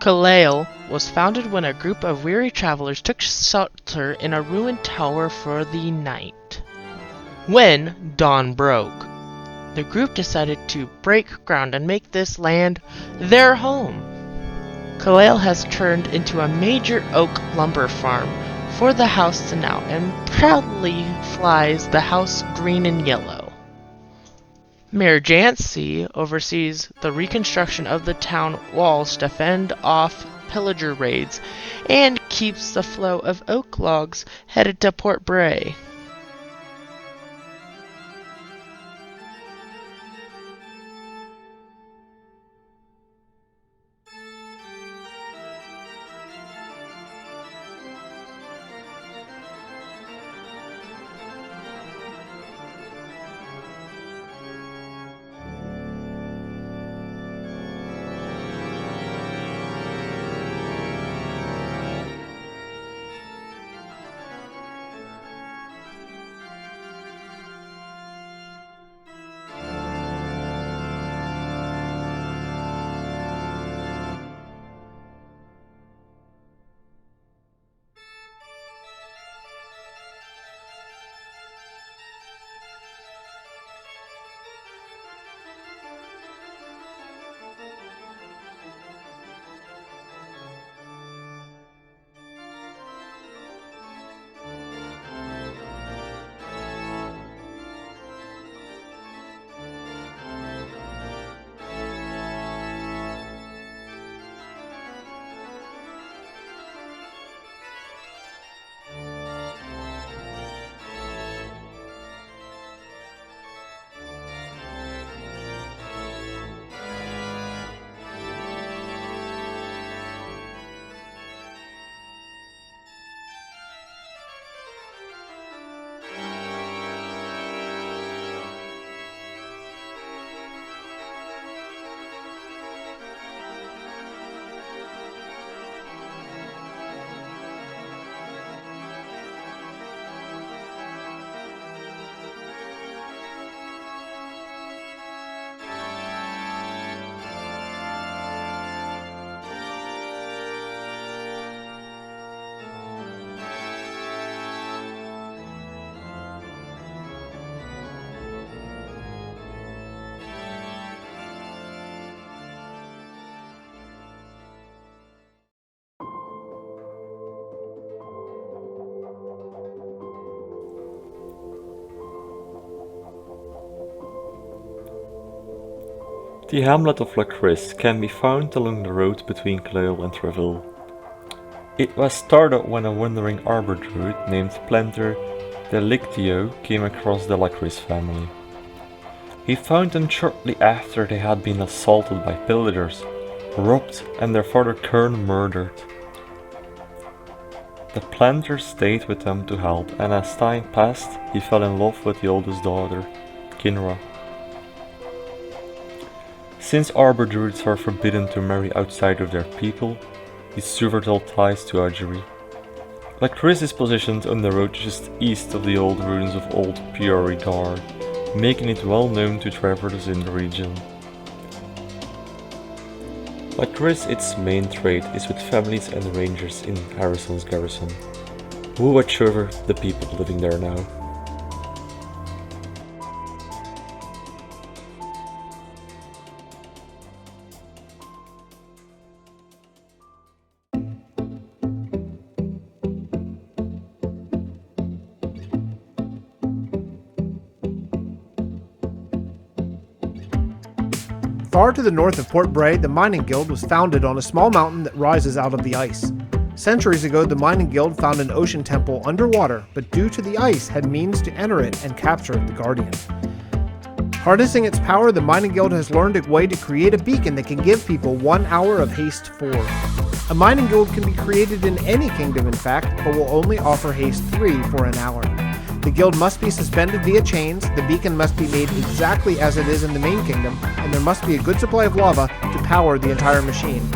Caleca was founded when a group of weary travelers took shelter in a ruined tower for the night. When dawn broke, the group decided to break ground and make this land their home. Caleca has turned into a major oak lumber farm for the house now and proudly flies the house green and yellow. Mayor Jancy oversees the reconstruction of the town walls to fend off pillager raids and keeps the flow of oak logs headed to Port Bray. The hamlet of Lochridge can be found along the road between Clulyan and Treville. It was started when a wandering arbor druid named Planter Delictio came across the Lochridge family. He found them shortly after they had been assaulted by pillagers, robbed and their father Kern murdered. The Planter stayed with them to help, and as time passed he fell in love with the oldest daughter, Kinra. Since arbor druids are forbidden to marry outside of their people, he severed all ties to Eiji. Lochridge is positioned on the road just east of the old ruins of Old Priori Gar, making it well known to travelers in the region. Lochridge, its main trade is with families and rangers in Harrison's garrison, who watch over the people living there now. Far to the north of Port Bray, the Mining Guild was founded on a small mountain that rises out of the ice. Centuries ago, the Mining Guild found an ocean temple underwater, but due to the ice, had means to enter it and capture the Guardian. Harnessing its power, the Mining Guild has learned a way to create a beacon that can give people 1 hour of haste 4. A Mining Guild can be created in any kingdom, in fact, but will only offer haste 3 for an hour. The guild must be suspended via chains, the beacon must be made exactly as it is in the main kingdom, and there must be a good supply of lava to power the entire machine.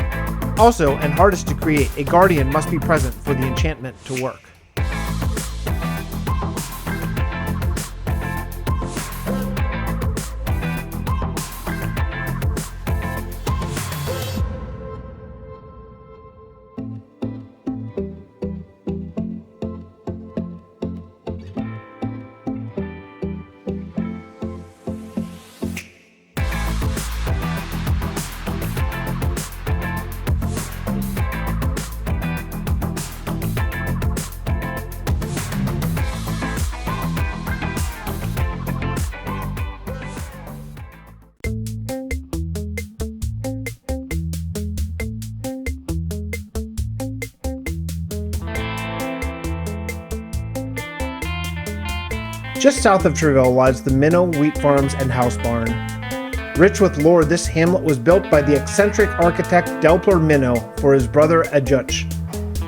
Also, and hardest to create, a guardian must be present for the enchantment to work. Just south of Treville lies the Minnow, Wheat Farms, and House Barn. Rich with lore, this hamlet was built by the eccentric architect Delpler Minnow for his brother Ejuch.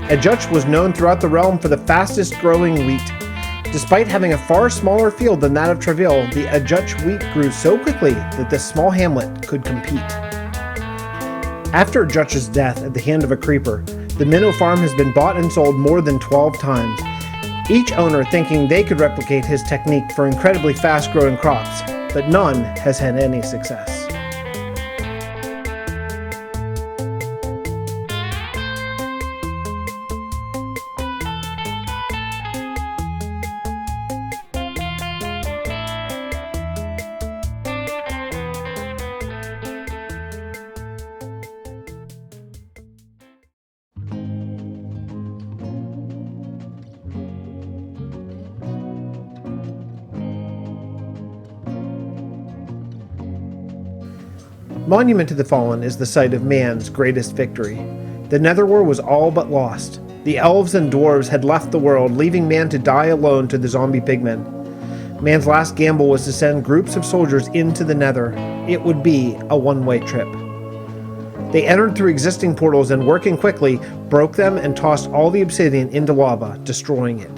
Ejuch was known throughout the realm for the fastest growing wheat. Despite having a far smaller field than that of Treville, the Ejuch wheat grew so quickly that this small hamlet could compete. After Ejuch's death at the hand of a creeper, the Minnow farm has been bought and sold more than 12 times, each owner thinking they could replicate his technique for incredibly fast-growing crops, but none has had any success. Monument to the Fallen is the site of man's greatest victory. The Netherwar was all but lost. The elves and dwarves had left the world, leaving man to die alone to the zombie pigmen. Man's last gamble was to send groups of soldiers into the Nether. It would be a one-way trip. They entered through existing portals and, working quickly, broke them and tossed all the obsidian into lava, destroying it.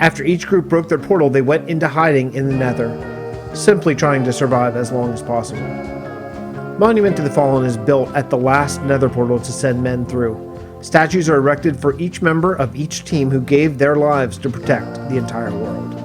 After each group broke their portal, they went into hiding in the Nether, simply trying to survive as long as possible. Monument to the Fallen is built at the last Nether portal to send men through. Statues are erected for each member of each team who gave their lives to protect the entire world.